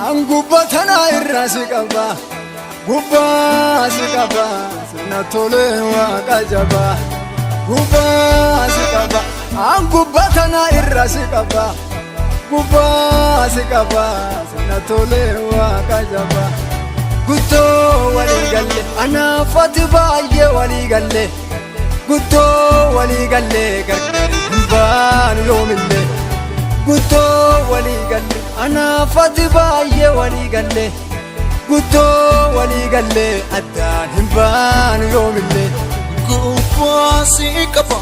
Angubbatana irrasi qaba gubbasi qaba sirna tole waaqa jaba gubbasi qaba angubbatana irrasi qaba gubbasi qaba sirna tole waaqa jaba gutto wali galle anafati baaye wali galle gutto wali galle gargari baan yoomille gutto wali galle anafati baaye wali galle gutto wali galle addaan baan yoomille gubbasi qaba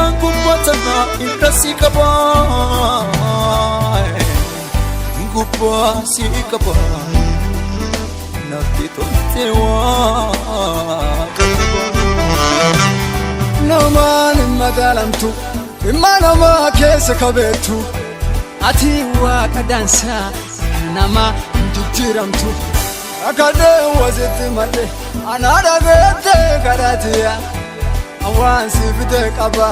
angubbatana irrasi qaba gubbasi qaba nafti tolte waaqa namaan magalamtu imma namaa keessa kabeettu ati waaqa dansaa nama jijjiiramtu akadee wasitti madde anaa dhageette kadhatiya awwaan si fide qaba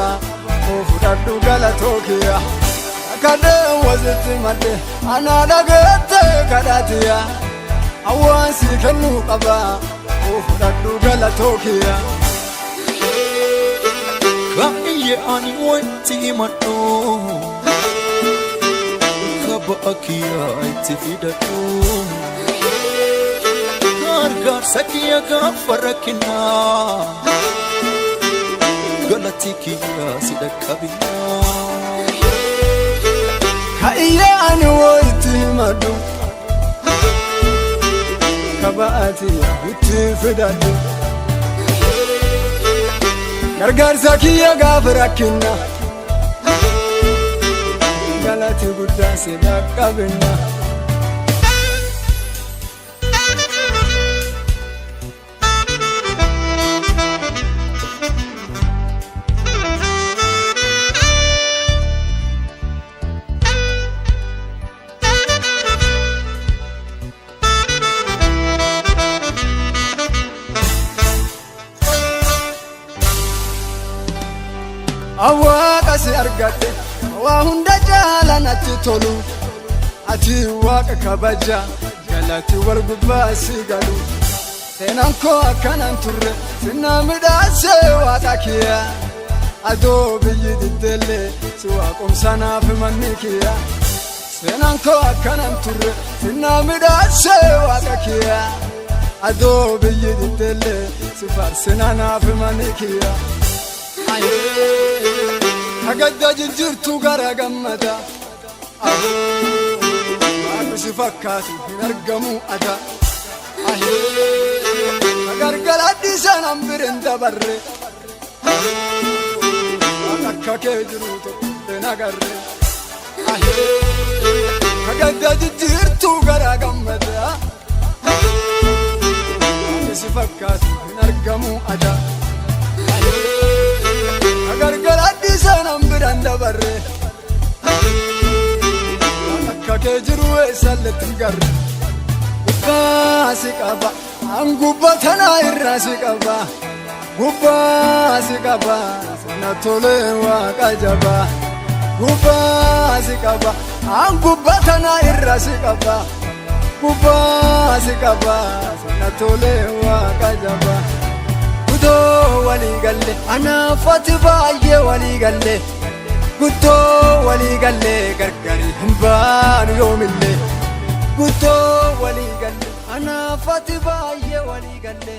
oo fudhadhu galatoo kiyya akadee wasitti madde anaa dhageette kadhatiya awwaan si kennu qaba oo fudhadhu galatoo kiyya kaiye ani wanti maddo kaba akiya itti fidadhu gargaarsa kiyya gaafa rakkina galati kiyya si dhaqqabina kaiye ani wanti maddo kaba atiya itti fidadhu gargaarsa kiyya gaafa rakkina galati guddaa si dhaqqabina awaaqa si argadhe waa hunda jaala natti tolu ati waaqa kabaja galati wal gubbaa si galu seenaan koo akkanan turre sinna midhaase waaqa kiyya adoo biyyi diddeelle si waaqomsanaaf manni kiyya seenaan koo akkanan turre sinna midhaase waaqa kiyya adoo biyyi diddeelle si faarsinanaaf manni kiyya agadda jijjiirtu gara gammada akka si fakkaatu hin argamu ada gargara dhiisan hambirin dabarre akka kee jiru tokko nagarre agadda jijjiirtu gara gammada akka si fakkaatu hin argamu ada gargara dhiisan hambiran dabarre akka kee jiru eessalletti garre gubbaasi qaba angubbatana irrasi qaba gubbaasi qaba sirna tole waaqa jaba gubbaasi qaba angubbatana irrasi qaba gubbaasi qaba sirna tole waaqa jaba gutto wali galle anafati baaye wali galle gutto wali galle gargari baan yoomille gutto wali galle anafati baaye wali galle